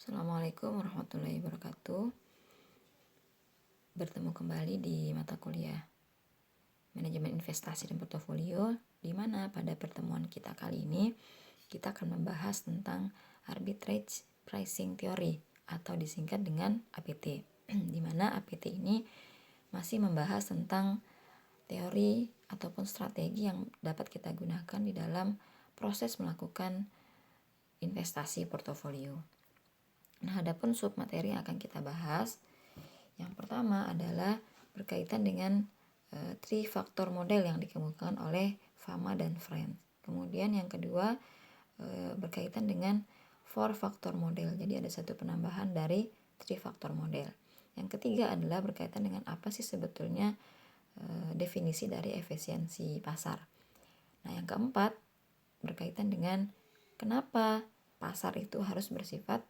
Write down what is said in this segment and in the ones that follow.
Assalamualaikum warahmatullahi wabarakatuh. Bertemu kembali di mata kuliah Manajemen Investasi dan Portofolio, di mana pada pertemuan kita kali ini kita akan membahas tentang Arbitrage Pricing Theory atau disingkat dengan APT. Di mana APT ini masih membahas tentang teori ataupun strategi yang dapat kita gunakan di dalam proses melakukan investasi portofolio. Nah, adapun submateri yang akan kita bahas, yang pertama adalah berkaitan dengan three factor model yang dikemukakan oleh Fama dan Friends. Kemudian yang kedua berkaitan dengan four factor model. Jadi ada satu penambahan dari three factor model. Yang ketiga adalah berkaitan dengan apa sih sebetulnya definisi dari efisiensi pasar. Nah, yang keempat berkaitan dengan kenapa pasar itu harus bersifat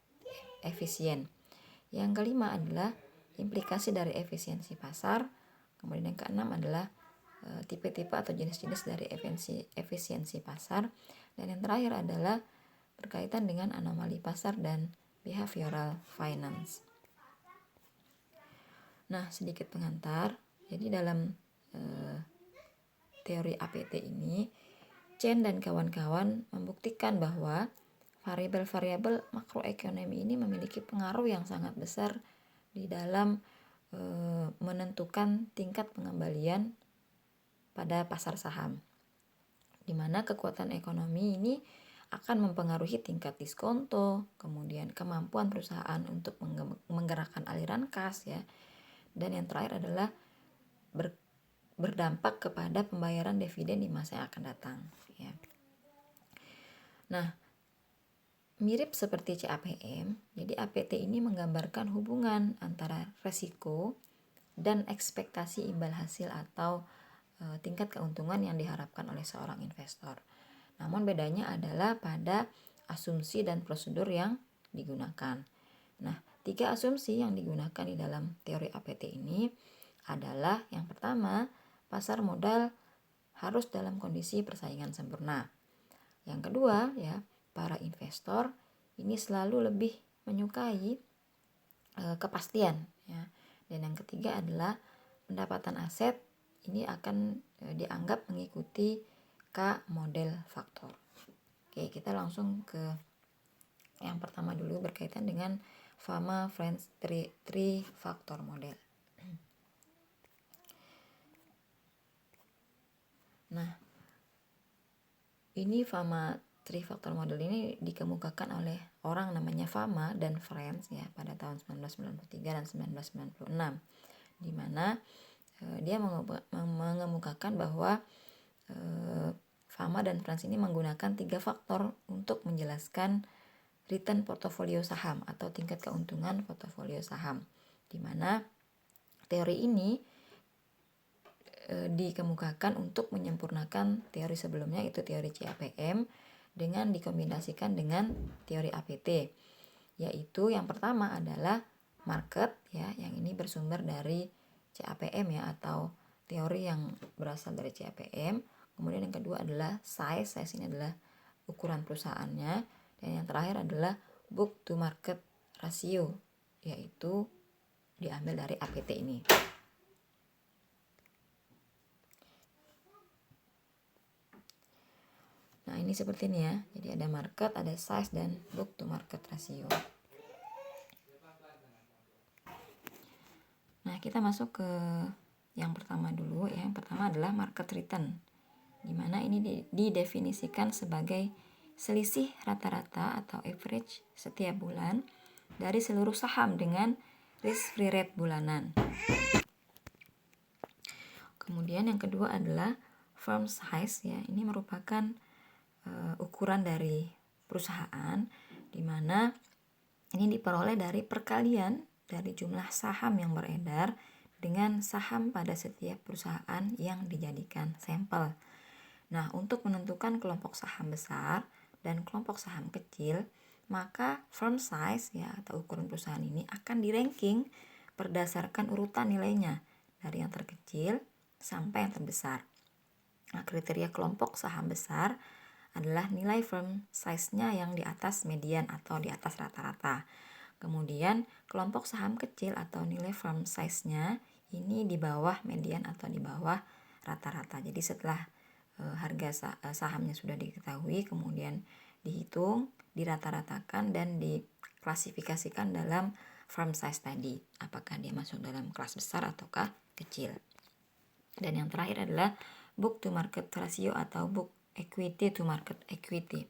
efisien. Yang kelima adalah implikasi dari efisiensi pasar. Kemudian yang keenam adalah tipe-tipe atau jenis-jenis dari efisiensi pasar. Dan yang terakhir adalah berkaitan dengan anomali pasar dan behavioral finance. Nah, sedikit pengantar. Jadi dalam teori APT ini, Chen dan kawan-kawan membuktikan bahwa variabel-variabel makroekonomi ini memiliki pengaruh yang sangat besar di dalam menentukan tingkat pengembalian pada pasar saham, di mana kekuatan ekonomi ini akan mempengaruhi tingkat diskonto, kemudian kemampuan perusahaan untuk menggerakkan aliran kas, ya, dan yang terakhir adalah berdampak kepada pembayaran dividen di masa yang akan datang, ya. Nah, mirip seperti CAPM, jadi APT ini menggambarkan hubungan antara resiko dan ekspektasi imbal hasil atau tingkat keuntungan yang diharapkan oleh seorang investor. Namun bedanya adalah pada asumsi dan prosedur yang digunakan. Nah, 3 asumsi yang digunakan di dalam teori APT ini adalah yang pertama, pasar modal harus dalam kondisi persaingan sempurna. Yang kedua, ya, para investor ini selalu lebih menyukai kepastian, ya. Dan yang ketiga adalah pendapatan aset ini akan dianggap mengikuti K model faktor. Oke, kita langsung ke yang pertama dulu berkaitan dengan Fama Friends three factor model. Nah, ini Fama three factor model ini dikemukakan oleh orang namanya Fama dan Friends, ya, pada tahun 1993 dan 1996, di mana dia mengemukakan bahwa Fama dan Friends ini menggunakan 3 faktor untuk menjelaskan return portofolio saham atau tingkat keuntungan portofolio saham, di mana teori ini dikemukakan untuk menyempurnakan teori sebelumnya, itu teori CAPM, dengan dikombinasikan dengan teori APT, yaitu yang pertama adalah market, ya, yang ini bersumber dari CAPM, ya, atau teori yang berasal dari CAPM. Kemudian yang kedua adalah size ini adalah ukuran perusahaannya, dan yang terakhir adalah book to market ratio, yaitu diambil dari APT ini. Nah, ini seperti ini, ya. Jadi ada market, ada size, dan book to market ratio. Nah, kita masuk ke yang pertama dulu, ya. Yang pertama adalah market return, di mana ini didefinisikan sebagai selisih rata-rata atau average setiap bulan dari seluruh saham dengan risk free rate bulanan. Kemudian yang kedua adalah firm size, ya. Ini merupakan ukuran dari perusahaan, di mana ini diperoleh dari perkalian dari jumlah saham yang beredar dengan saham pada setiap perusahaan yang dijadikan sampel. Nah, untuk menentukan kelompok saham besar dan kelompok saham kecil, maka firm size, ya, atau ukuran perusahaan ini akan di-ranking berdasarkan urutan nilainya dari yang terkecil sampai yang terbesar. Nah, kriteria kelompok saham besar adalah nilai firm size-nya yang di atas median atau di atas rata-rata. Kemudian kelompok saham kecil atau nilai firm size-nya ini di bawah median atau di bawah rata-rata. Jadi setelah harga sahamnya sudah diketahui, kemudian dihitung, dirata-ratakan dan diklasifikasikan dalam firm size tadi. Apakah dia masuk dalam kelas besar ataukah kecil. Dan yang terakhir adalah book to market ratio atau book equity to market equity.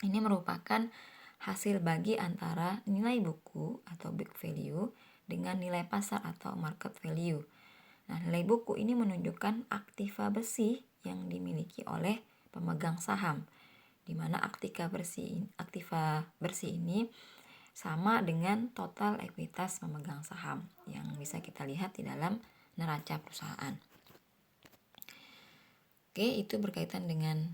Ini merupakan hasil bagi antara nilai buku atau book value dengan nilai pasar atau market value. Nah, nilai buku ini menunjukkan aktiva bersih yang dimiliki oleh pemegang saham, di mana aktiva bersih ini sama dengan total ekuitas pemegang saham yang bisa kita lihat di dalam neraca perusahaan. Oke, itu berkaitan dengan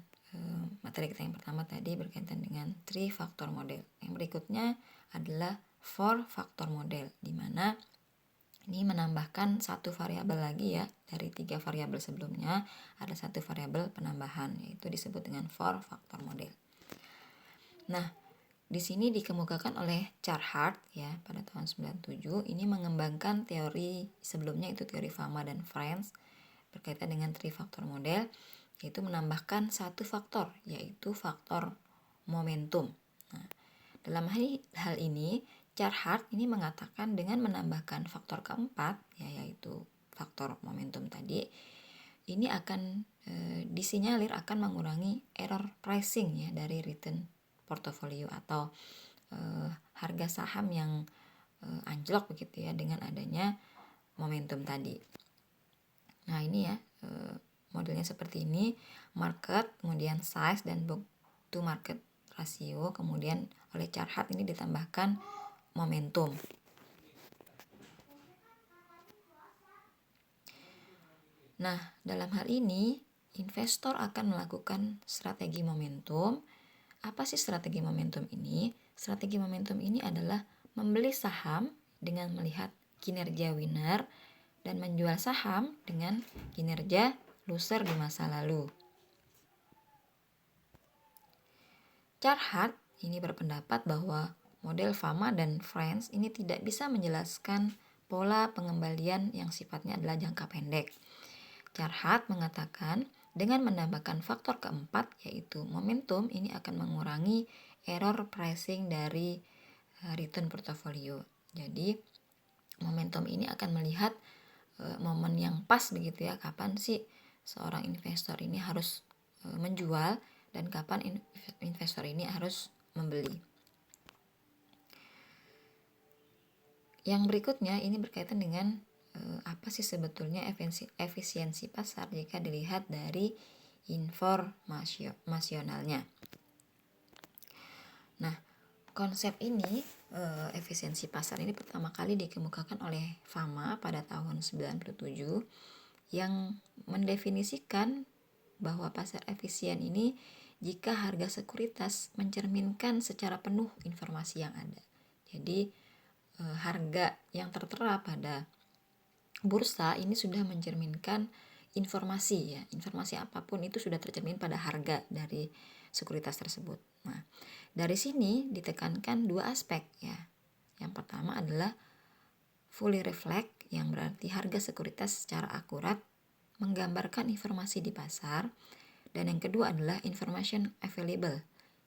materi kita yang pertama tadi berkaitan dengan 3 factor model. Yang berikutnya adalah 4 factor model, di mana ini menambahkan satu variabel lagi ya, dari 3 variabel sebelumnya ada satu variabel penambahan, yaitu disebut dengan 4 factor model. Nah, di sini dikemukakan oleh Carhart ya pada tahun 97, ini mengembangkan teori sebelumnya itu teori Fama dan Friends berkaitan dengan 3 factor model, yaitu menambahkan satu faktor, yaitu faktor momentum. Nah, dalam hal ini Carhart ini mengatakan dengan menambahkan faktor keempat, yaitu faktor momentum tadi, ini akan disinyalir akan mengurangi error pricing ya dari return portfolio atau harga saham yang anjlok begitu ya dengan adanya momentum tadi. Nah, ini ya modelnya seperti ini, market, kemudian size dan book to market rasio, kemudian oleh Carhart ini ditambahkan momentum. Nah, dalam hal ini investor akan melakukan strategi momentum. Apa sih strategi momentum ini? Strategi momentum ini adalah membeli saham dengan melihat kinerja winner dan menjual saham dengan kinerja loser di masa lalu. Carhart ini berpendapat bahwa model Fama dan Friends ini tidak bisa menjelaskan pola pengembalian yang sifatnya adalah jangka pendek. Carhart mengatakan dengan menambahkan faktor keempat yaitu momentum ini akan mengurangi error pricing dari return portfolio. Jadi momentum ini akan melihat momen yang pas begitu ya, kapan sih seorang investor ini harus menjual dan kapan investor ini harus membeli. Yang berikutnya ini berkaitan dengan apa sih sebetulnya efisiensi pasar jika dilihat dari informasionalnya. Nah, konsep ini efisiensi pasar ini pertama kali dikemukakan oleh Fama pada tahun 97 yang mendefinisikan bahwa pasar efisien ini jika harga sekuritas mencerminkan secara penuh informasi yang ada. Jadi harga yang tertera pada bursa ini sudah mencerminkan informasi ya, informasi apapun itu sudah tercermin pada harga dari sekuritas tersebut. Nah, dari sini ditekankan dua aspek ya. Yang pertama adalah fully reflect, yang berarti harga sekuritas secara akurat menggambarkan informasi di pasar, dan yang kedua adalah information available,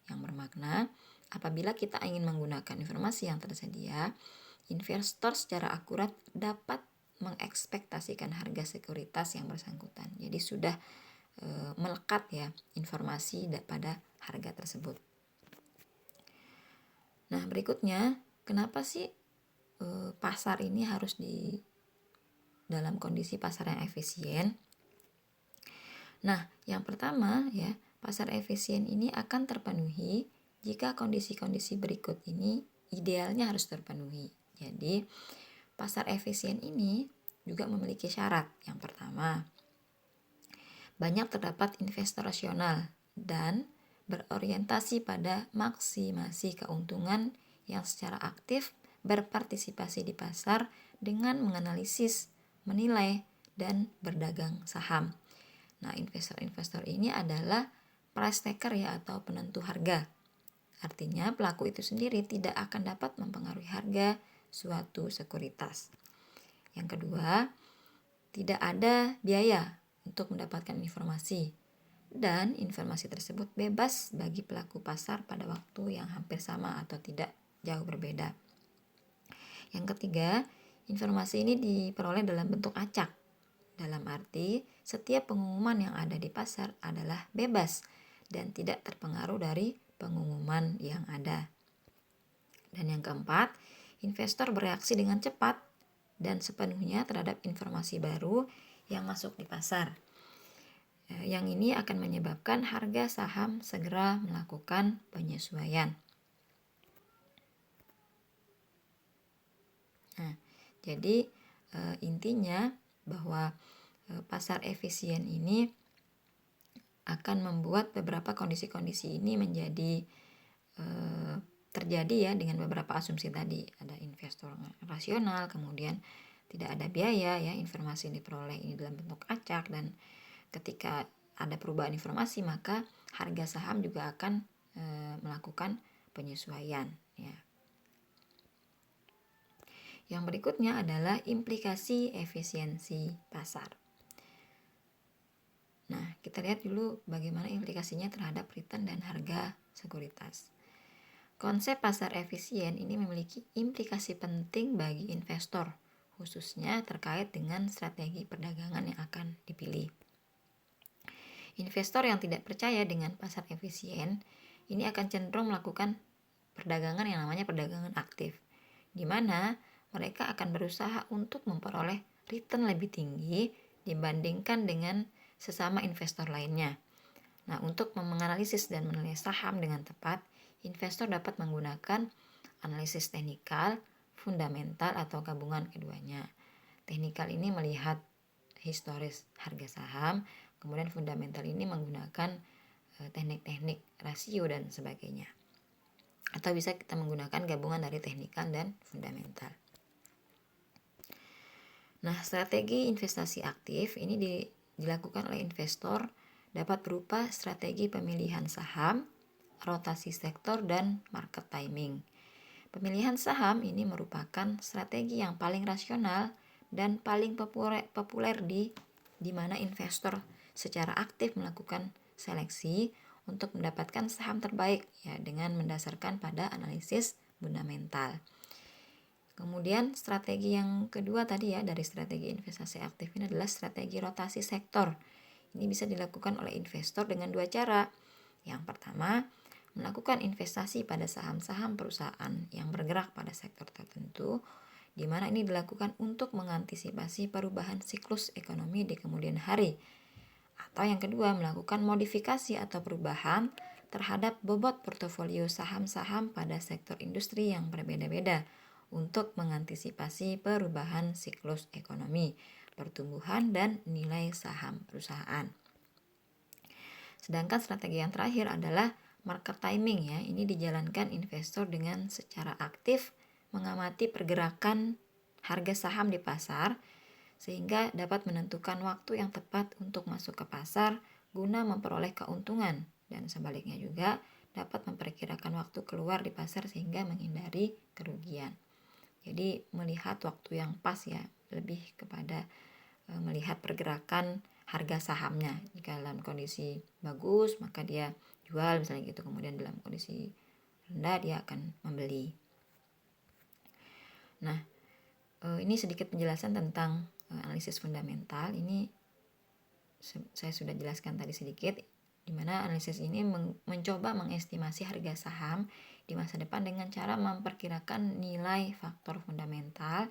yang bermakna apabila kita ingin menggunakan informasi yang tersedia, investor secara akurat dapat mengekspektasikan harga sekuritas yang bersangkutan. Jadi sudah melekat ya informasi pada harga tersebut. Nah, berikutnya, kenapa sih pasar ini harus di dalam kondisi pasar yang efisien? Nah, yang pertama ya, pasar efisien ini akan terpenuhi jika kondisi-kondisi berikut ini idealnya harus terpenuhi. Jadi, pasar efisien ini juga memiliki syarat. Yang pertama, banyak terdapat investor rasional dan berorientasi pada maksimasi keuntungan yang secara aktif berpartisipasi di pasar dengan menganalisis, menilai, dan berdagang saham. Nah, investor-investor ini adalah price taker ya atau penentu harga. Artinya pelaku itu sendiri tidak akan dapat mempengaruhi harga suatu sekuritas. Yang kedua, tidak ada biaya untuk mendapatkan informasi, dan informasi tersebut bebas bagi pelaku pasar pada waktu yang hampir sama atau tidak jauh berbeda. Yang ketiga, informasi ini diperoleh dalam bentuk acak. Dalam arti, setiap pengumuman yang ada di pasar adalah bebas dan tidak terpengaruh dari pengumuman yang ada. Dan yang keempat, investor bereaksi dengan cepat dan sepenuhnya terhadap informasi baru yang masuk di pasar. Yang ini akan menyebabkan harga saham segera melakukan penyesuaian. Nah, jadi intinya bahwa pasar efisien ini akan membuat beberapa kondisi-kondisi ini menjadi terjadi ya, dengan beberapa asumsi tadi. Ada investor rasional, kemudian tidak ada biaya ya, informasi yang diperoleh ini dalam bentuk acak, dan ketika ada perubahan informasi maka harga saham juga akan melakukan penyesuaian ya. Yang berikutnya adalah implikasi efisiensi pasar. Nah, kita lihat dulu bagaimana implikasinya terhadap return dan harga sekuritas. Konsep pasar efisien ini memiliki implikasi penting bagi investor, khususnya terkait dengan strategi perdagangan yang akan dipilih. Investor yang tidak percaya dengan pasar efisien ini akan cenderung melakukan perdagangan yang namanya perdagangan aktif, di mana mereka akan berusaha untuk memperoleh return lebih tinggi dibandingkan dengan sesama investor lainnya. Nah, untuk menganalisis dan menilai saham dengan tepat, investor dapat menggunakan analisis teknikal, fundamental, atau gabungan keduanya. Teknikal ini melihat historis harga saham, kemudian fundamental ini menggunakan teknik-teknik rasio dan sebagainya. Atau bisa kita menggunakan gabungan dari teknikal dan fundamental. Nah, strategi investasi aktif ini dilakukan oleh investor dapat berupa strategi pemilihan saham, rotasi sektor, dan market timing. Pemilihan saham ini merupakan strategi yang paling rasional dan paling populer di mana investor secara aktif melakukan seleksi untuk mendapatkan saham terbaik ya, dengan mendasarkan pada analisis fundamental. Kemudian strategi yang kedua tadi ya, dari strategi investasi aktif ini adalah strategi rotasi sektor. Ini bisa dilakukan oleh investor dengan dua cara. Yang pertama, melakukan investasi pada saham-saham perusahaan yang bergerak pada sektor tertentu, di mana ini dilakukan untuk mengantisipasi perubahan siklus ekonomi di kemudian hari. Atau yang kedua, melakukan modifikasi atau perubahan terhadap bobot portofolio saham-saham pada sektor industri yang berbeda-beda untuk mengantisipasi perubahan siklus ekonomi, pertumbuhan, dan nilai saham perusahaan. Sedangkan strategi yang terakhir adalah market timing ya. Ini dijalankan investor dengan secara aktif mengamati pergerakan harga saham di pasar sehingga dapat menentukan waktu yang tepat untuk masuk ke pasar guna memperoleh keuntungan, dan sebaliknya juga dapat memperkirakan waktu keluar di pasar sehingga menghindari kerugian. Jadi melihat waktu yang pas ya, lebih kepada melihat pergerakan harga sahamnya. Jika dalam kondisi bagus maka dia jual misalnya gitu, kemudian dalam kondisi rendah dia akan membeli. Nah, ini sedikit penjelasan tentang analisis fundamental. Ini saya sudah jelaskan tadi sedikit, di mana analisis ini mencoba mengestimasi harga saham di masa depan dengan cara memperkirakan nilai faktor fundamental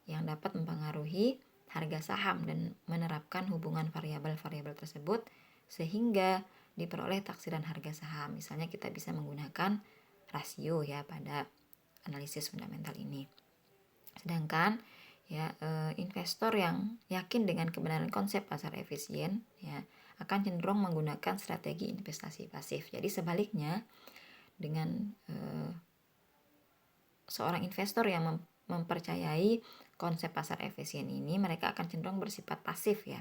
yang dapat mempengaruhi harga saham dan menerapkan hubungan variabel-variabel tersebut sehingga diperoleh taksiran harga saham. Misalnya kita bisa menggunakan rasio ya pada analisis fundamental ini. Sedangkan ya investor yang yakin dengan kebenaran konsep pasar efisien ya akan cenderung menggunakan strategi investasi pasif. Jadi sebaliknya dengan seorang investor yang mempercayai konsep pasar efisien ini, mereka akan cenderung bersifat pasif ya,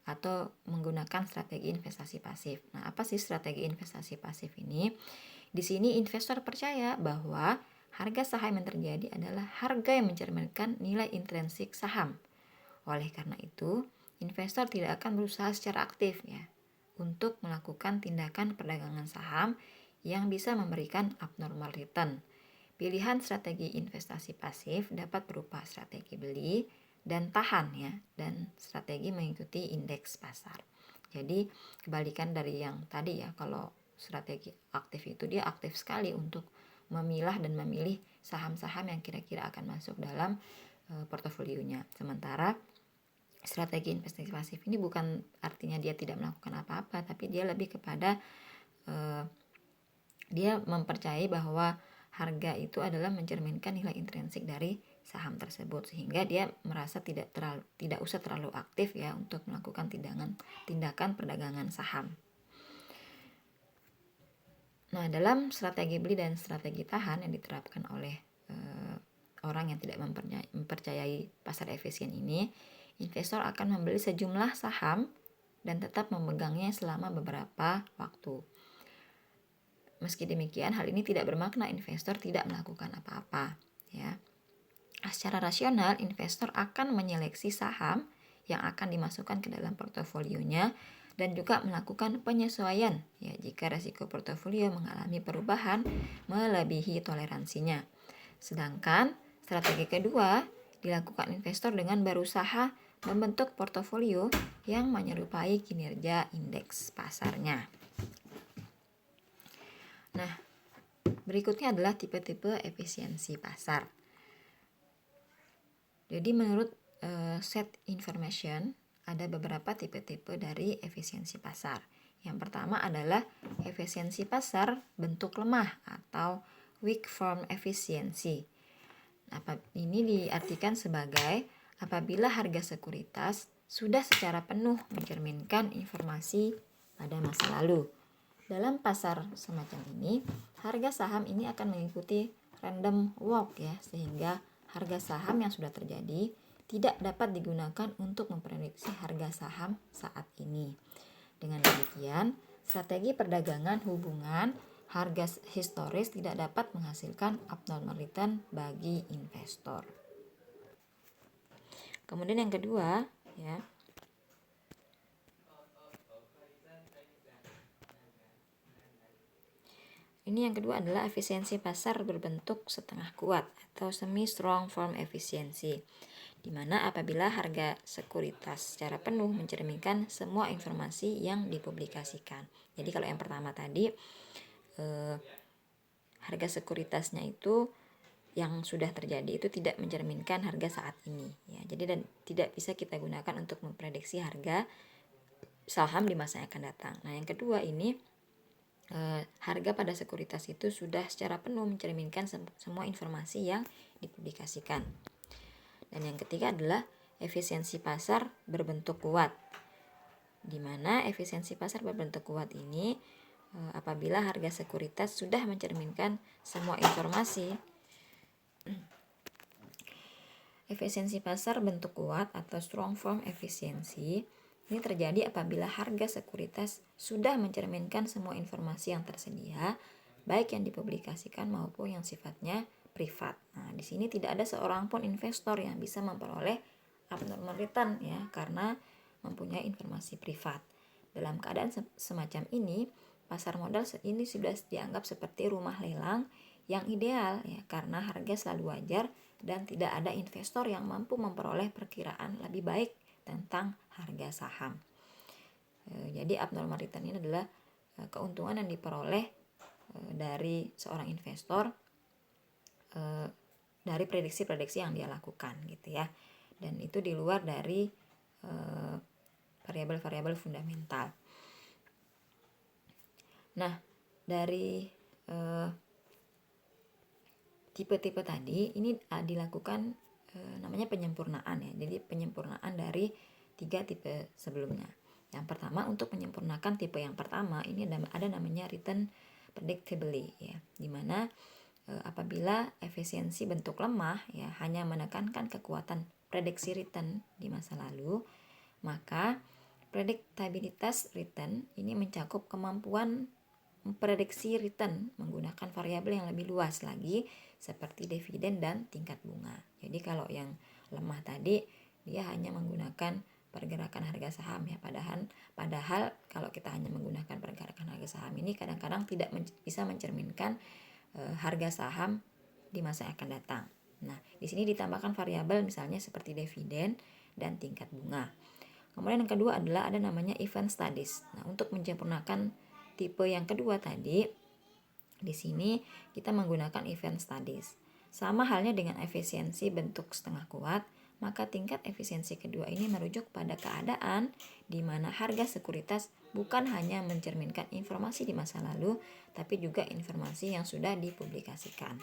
atau menggunakan strategi investasi pasif. Nah, apa sih strategi investasi pasif ini? Di sini investor percaya bahwa harga saham yang terjadi adalah harga yang mencerminkan nilai intrinsik saham. Oleh karena itu, investor tidak akan berusaha secara aktif ya untuk melakukan tindakan perdagangan saham yang bisa memberikan abnormal return. Pilihan strategi investasi pasif dapat berupa strategi beli dan tahan ya, dan strategi mengikuti indeks pasar. Jadi kebalikan dari yang tadi ya, kalau strategi aktif itu dia aktif sekali untuk memilah dan memilih saham-saham yang kira-kira akan masuk dalam portofolionya. Sementara strategi investasi pasif ini bukan artinya dia tidak melakukan apa-apa, tapi dia lebih kepada dia mempercayai bahwa harga itu adalah mencerminkan nilai intrinsik dari saham tersebut, sehingga dia merasa tidak usah terlalu aktif ya untuk melakukan tindakan perdagangan saham. Nah, dalam strategi beli dan strategi tahan yang diterapkan oleh orang yang tidak mempercayai pasar efisien ini, investor akan membeli sejumlah saham dan tetap memegangnya selama beberapa waktu. Meski demikian, hal ini tidak bermakna investor tidak melakukan apa-apa, ya. Secara rasional, investor akan menyeleksi saham yang akan dimasukkan ke dalam portofolionya dan juga melakukan penyesuaian ya jika risiko portofolio mengalami perubahan melebihi toleransinya. Sedangkan strategi kedua dilakukan investor dengan berusaha membentuk portofolio yang menyerupai kinerja indeks pasarnya. Nah, berikutnya adalah tipe-tipe efisiensi pasar. Jadi menurut Set Information ada beberapa tipe-tipe dari efisiensi pasar. Yang pertama adalah efisiensi pasar bentuk lemah atau weak form efficiency. Ini diartikan sebagai apabila harga sekuritas sudah secara penuh mencerminkan informasi pada masa lalu. Dalam pasar semacam ini, harga saham ini akan mengikuti random walk ya, sehingga harga saham yang sudah terjadi tidak dapat digunakan untuk memprediksi harga saham saat ini. Dengan demikian, strategi perdagangan hubungan harga historis tidak dapat menghasilkan abnormal return bagi investor. Kemudian yang kedua, ya. Ini yang kedua adalah efisiensi pasar berbentuk setengah kuat atau semi strong form efficiency, di mana apabila harga sekuritas secara penuh mencerminkan semua informasi yang dipublikasikan. Jadi kalau yang pertama tadi harga sekuritasnya itu yang sudah terjadi itu tidak mencerminkan harga saat ini ya. Jadi dan tidak bisa kita gunakan untuk memprediksi harga saham di masa yang akan datang. Nah, yang kedua ini harga pada sekuritas itu sudah secara penuh mencerminkan semua informasi yang dipublikasikan. Dan yang ketiga adalah efisiensi pasar berbentuk kuat, di mana efisiensi pasar berbentuk kuat ini apabila harga sekuritas sudah mencerminkan semua informasi. Efisiensi pasar bentuk kuat atau strong form efficiency ini terjadi apabila harga sekuritas sudah mencerminkan semua informasi yang tersedia, baik yang dipublikasikan maupun yang sifatnya privat. Nah, di sini tidak ada seorang pun investor yang bisa memperoleh abnormal return ya, karena mempunyai informasi privat. Dalam keadaan semacam ini, pasar modal ini sudah dianggap seperti rumah lelang yang ideal ya, karena harga selalu wajar dan tidak ada investor yang mampu memperoleh perkiraan lebih baik tentang harga saham. Jadi abnormal return ini adalah keuntungan yang diperoleh dari seorang investor dari prediksi-prediksi yang dia lakukan gitu ya. Dan itu di luar dari variabel-variabel fundamental. Nah, dari tipe-tipe tadi ini dilakukan namanya penyempurnaan ya. Jadi penyempurnaan dari 3 tipe sebelumnya. Yang pertama, untuk menyempurnakan tipe yang pertama ini ada namanya return predictably ya, dimana apabila efisiensi bentuk lemah ya hanya menekankan kekuatan prediksi return di masa lalu, maka prediktabilitas return ini mencakup kemampuan memprediksi return menggunakan variabel yang lebih luas lagi seperti dividen dan tingkat bunga. Jadi kalau yang lemah tadi dia hanya menggunakan pergerakan harga saham ya, padahal kalau kita hanya menggunakan pergerakan harga saham ini kadang-kadang tidak bisa mencerminkan harga saham di masa yang akan datang. Nah, di sini ditambahkan variabel misalnya seperti dividen dan tingkat bunga. Kemudian yang kedua adalah ada namanya event studies. Nah, untuk menyempurnakan tipe yang kedua tadi, di sini kita menggunakan event studies. Sama halnya dengan efisiensi bentuk setengah kuat, maka tingkat efisiensi kedua ini merujuk pada keadaan di mana harga sekuritas bukan hanya mencerminkan informasi di masa lalu, tapi juga informasi yang sudah dipublikasikan.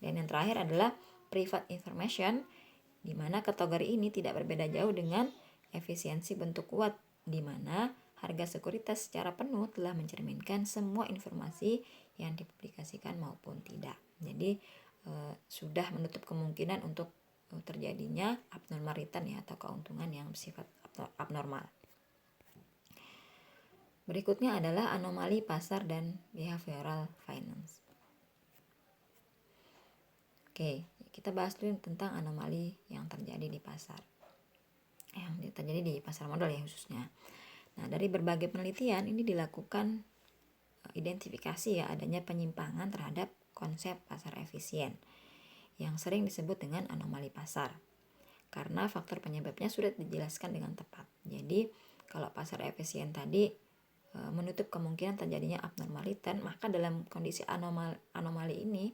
Dan yang terakhir adalah private information, di mana kategori ini tidak berbeda jauh dengan efisiensi bentuk kuat, di mana harga sekuritas secara penuh telah mencerminkan semua informasi yang dipublikasikan maupun tidak. Jadi sudah menutup kemungkinan untuk terjadinya abnormal return ya, atau keuntungan yang bersifat abnormal. Berikutnya adalah anomali pasar dan behavioral finance. Oke, kita bahas dulu tentang anomali yang terjadi di pasar. Yang terjadi di pasar modal ya khususnya. Nah, dari berbagai penelitian ini dilakukan identifikasi ya adanya penyimpangan terhadap konsep pasar efisien yang sering disebut dengan anomali pasar. Karena faktor penyebabnya sudah dijelaskan dengan tepat. Jadi, kalau pasar efisien tadi menutup kemungkinan terjadinya abnormal return, maka dalam kondisi anomali ini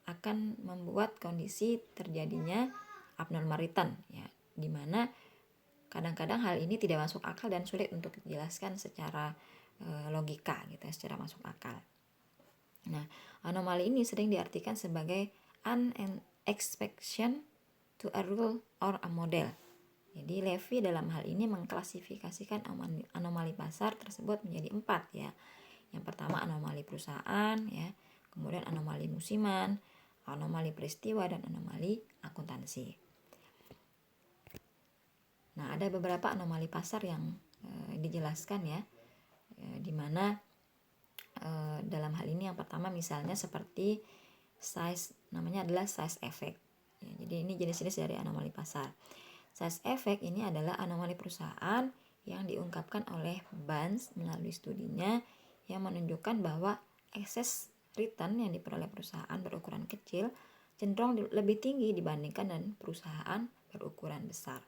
akan membuat kondisi terjadinya abnormal return ya, di mana kadang-kadang hal ini tidak masuk akal dan sulit untuk dijelaskan secara logika gitu ya, secara masuk akal. Nah, anomali ini sering diartikan sebagai an exception to a rule or a model. Jadi Levy dalam hal ini mengklasifikasikan anomali pasar tersebut menjadi 4 ya. Yang pertama anomali perusahaan ya, kemudian anomali musiman, anomali peristiwa, dan anomali akuntansi. Nah, ada beberapa anomali pasar yang dijelaskan ya, di mana dalam hal ini yang pertama misalnya seperti size, namanya adalah size effect. Ya, jadi ini jenis-jenis dari anomali pasar. Size effect ini adalah anomali perusahaan yang diungkapkan oleh Barnes melalui studinya yang menunjukkan bahwa excess return yang diperoleh perusahaan berukuran kecil cenderung lebih tinggi dibandingkan dengan perusahaan berukuran besar.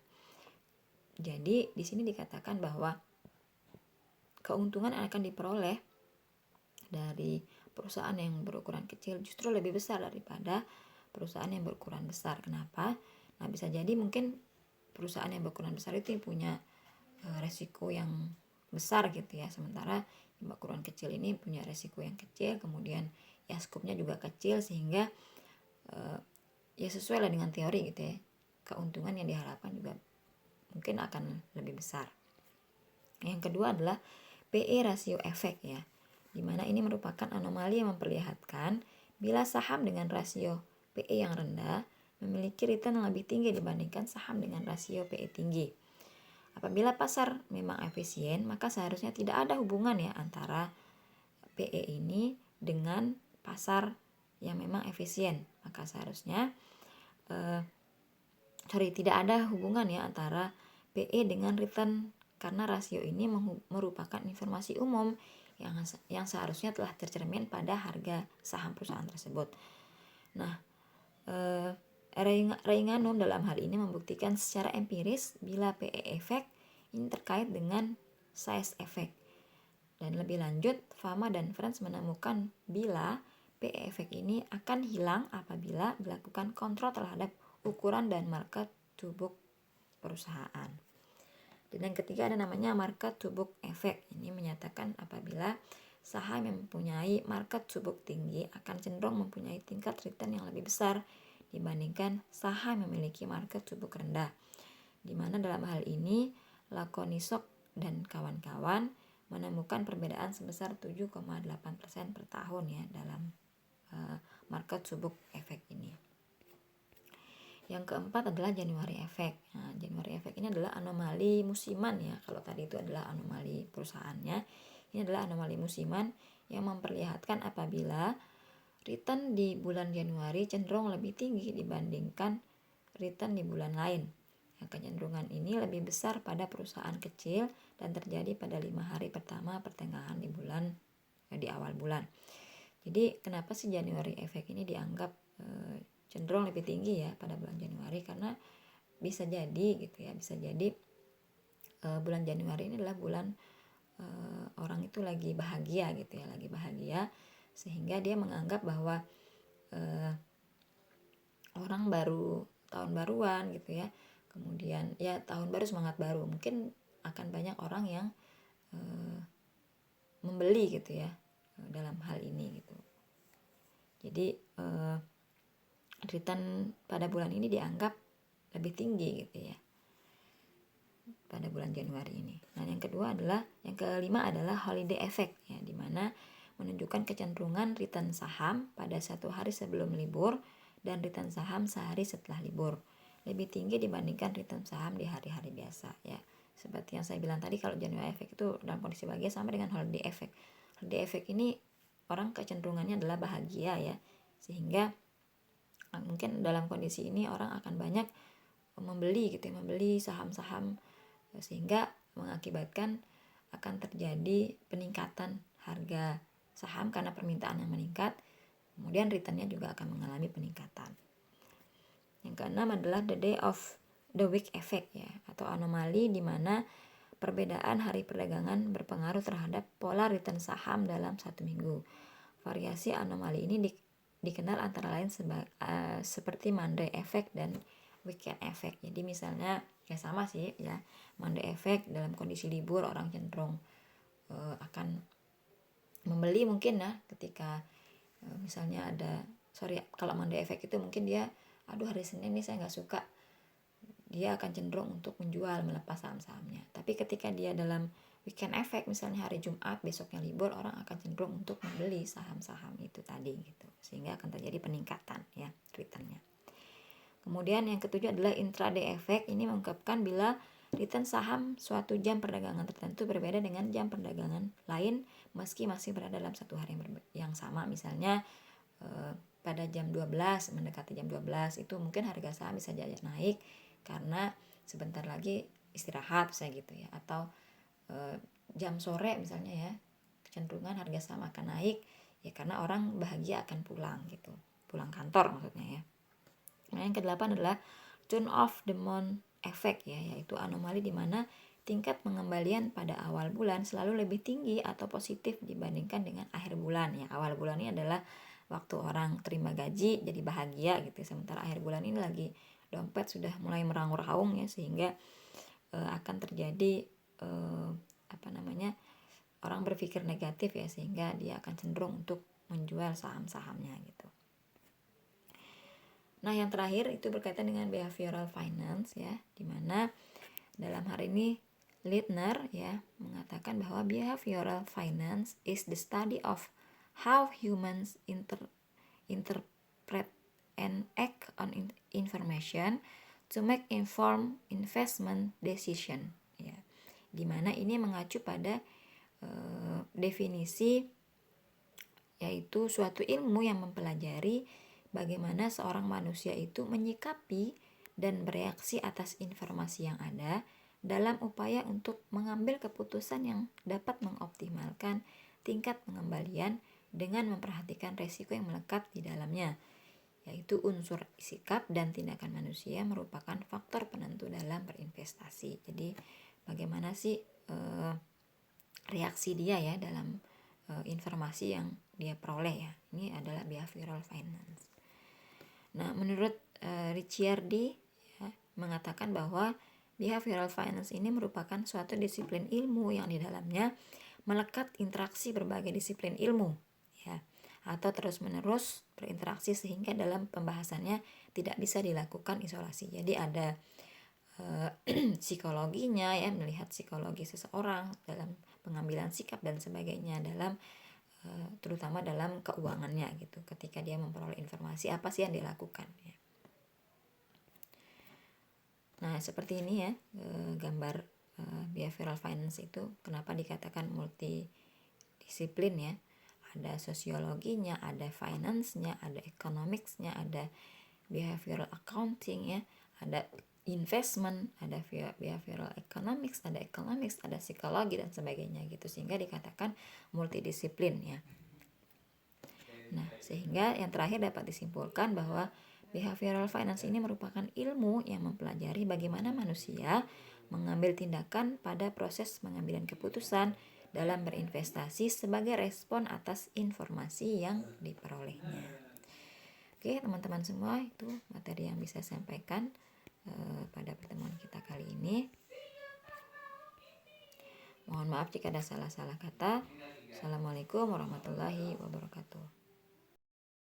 Jadi di sini dikatakan bahwa keuntungan yang akan diperoleh dari perusahaan yang berukuran kecil justru lebih besar daripada perusahaan yang berukuran besar. Kenapa? Nah, bisa jadi mungkin perusahaan yang berukuran besar itu punya resiko yang besar gitu ya, sementara yang berukuran kecil ini punya resiko yang kecil, kemudian ya skupnya juga kecil, sehingga ya sesuai lah dengan teori gitu ya, keuntungan yang diharapkan juga mungkin akan lebih besar. Yang kedua adalah PE rasio efek ya, dimana ini merupakan anomali yang memperlihatkan bila saham dengan rasio PE yang rendah memiliki return yang lebih tinggi dibandingkan saham dengan rasio PE tinggi. Apabila pasar memang efisien, maka seharusnya tidak ada hubungan ya antara PE ini dengan pasar yang memang efisien. Maka seharusnya tidak ada hubungan ya antara PE dengan return, karena rasio ini merupakan informasi umum yang seharusnya telah tercermin pada harga saham perusahaan tersebut. Nah, Reinganum dalam hal ini membuktikan secara empiris bila PE effect ini terkait dengan size effect. Dan lebih lanjut, Fama dan Friends menemukan bila PE effect ini akan hilang apabila dilakukan kontrol terhadap ukuran dan market to book perusahaan. Dan yang ketiga ada namanya market to book effect. Ini menyatakan apabila saham yang mempunyai market to book tinggi akan cenderung mempunyai tingkat return yang lebih besar dibandingkan saham yang memiliki market to book rendah. Di mana dalam hal ini Lakonisok dan kawan-kawan menemukan perbedaan sebesar 7,8% per tahun ya dalam market to book effect ini. Yang keempat adalah January effect. Nah, January effect ini adalah anomali musiman ya. Kalau tadi itu adalah anomali perusahaannya, ini adalah anomali musiman yang memperlihatkan apabila return di bulan Januari cenderung lebih tinggi dibandingkan return di bulan lain. Kecenderungan ini lebih besar pada perusahaan kecil dan terjadi pada 5 hari pertama pertengahan di awal bulan. Jadi kenapa sih January effect ini dianggap cenderung lebih tinggi ya pada bulan Januari? Karena bisa jadi gitu ya, bisa jadi bulan Januari ini adalah bulan orang itu lagi bahagia gitu ya, lagi bahagia, sehingga dia menganggap bahwa orang baru tahun baruan gitu ya, kemudian ya tahun baru semangat baru, mungkin akan banyak orang yang membeli gitu ya dalam hal ini gitu. Jadi return pada bulan ini dianggap lebih tinggi gitu ya pada bulan Januari ini. Nah, yang kelima adalah holiday effect ya, di mana menunjukkan kecenderungan return saham pada satu hari sebelum libur dan return saham sehari setelah libur lebih tinggi dibandingkan return saham di hari-hari biasa ya. Seperti yang saya bilang tadi, kalau January effect itu dalam kondisi bahagia sama dengan holiday effect. Holiday effect ini orang kecenderungannya adalah bahagia ya, sehingga mungkin dalam kondisi ini orang akan banyak membeli gitu ya, membeli saham-saham, sehingga mengakibatkan akan terjadi peningkatan harga saham karena permintaan yang meningkat, kemudian returnnya juga akan mengalami peningkatan. Yang keenam adalah the day of the week effect ya, atau anomali di mana perbedaan hari perdagangan berpengaruh terhadap pola return saham dalam satu minggu. Variasi anomali ini dikenal antara lain seperti Monday effect dan weekend effect. Jadi misalnya ya sama sih ya, Monday effect dalam kondisi libur orang cenderung akan membeli mungkin ya, ketika misalnya kalau Monday effect itu mungkin dia hari Senin nih saya nggak suka, dia akan cenderung untuk menjual, melepas saham-sahamnya. Tapi ketika dia dalam weekend effect, misalnya hari Jumat besoknya libur, orang akan cenderung untuk membeli saham-saham itu tadi gitu, sehingga akan terjadi peningkatan ya returnnya. Kemudian yang ketujuh adalah intraday effect. Ini mengungkapkan bila return saham suatu jam perdagangan tertentu berbeda dengan jam perdagangan lain meski masih berada dalam satu hari yang sama. Misalnya pada jam 12, mendekati jam 12 itu mungkin harga saham bisa jadi naik karena sebentar lagi istirahat saya gitu ya, atau jam sore misalnya ya, kecenderungan harga saham akan naik ya karena orang bahagia akan pulang gitu, pulang kantor maksudnya ya. Nah, yang kedelapan adalah turn of the month effect ya, yaitu anomali di mana tingkat pengembalian pada awal bulan selalu lebih tinggi atau positif dibandingkan dengan akhir bulan ya. Awal bulan ini adalah waktu orang terima gaji jadi bahagia gitu, sementara akhir bulan ini lagi dompet sudah mulai meraung-raung ya, sehingga akan terjadi orang berpikir negatif ya, sehingga dia akan cenderung untuk menjual saham-sahamnya gitu. Nah, yang terakhir itu berkaitan dengan behavioral finance ya, dimana dalam hari ini Lindner ya mengatakan bahwa behavioral finance is the study of how humans interpret and act on information to make informed investment decision ya, dimana ini mengacu pada definisi, yaitu suatu ilmu yang mempelajari bagaimana seorang manusia itu menyikapi dan bereaksi atas informasi yang ada dalam upaya untuk mengambil keputusan yang dapat mengoptimalkan tingkat pengembalian dengan memperhatikan resiko yang melekat di dalamnya, yaitu unsur sikap dan tindakan manusia merupakan faktor penentu dalam berinvestasi. Jadi bagaimana sih reaksi dia ya dalam informasi yang dia peroleh ya, ini adalah behavioral finance. Nah, menurut Ricciardi ya, mengatakan bahwa behavioral finance ini merupakan suatu disiplin ilmu yang di dalamnya melekat interaksi berbagai disiplin ilmu ya, atau terus-menerus berinteraksi sehingga dalam pembahasannya tidak bisa dilakukan isolasi. Jadi ada psikologinya ya, melihat psikologi seseorang dalam pengambilan sikap dan sebagainya, dalam terutama dalam keuangannya gitu, ketika dia memperoleh informasi apa sih yang dilakukan ya. Nah, seperti ini ya gambar behavioral finance itu kenapa dikatakan multidisiplin ya. ada sosiologinya, ada finance-nya, ada economics-nya, ada behavioral accounting ya, ada investment, ada behavioral economics, ada psikologi dan sebagainya gitu, sehingga dikatakan multidisiplin ya. Nah, sehingga yang terakhir dapat disimpulkan bahwa behavioral finance ini merupakan ilmu yang mempelajari bagaimana manusia mengambil tindakan pada proses pengambilan keputusan dalam berinvestasi sebagai respon atas informasi yang diperolehnya. Oke, teman-teman semua, itu materi yang bisa saya sampaikan pada pertemuan kita kali ini. Mohon maaf jika ada salah-salah kata. Assalamualaikum warahmatullahi wabarakatuh.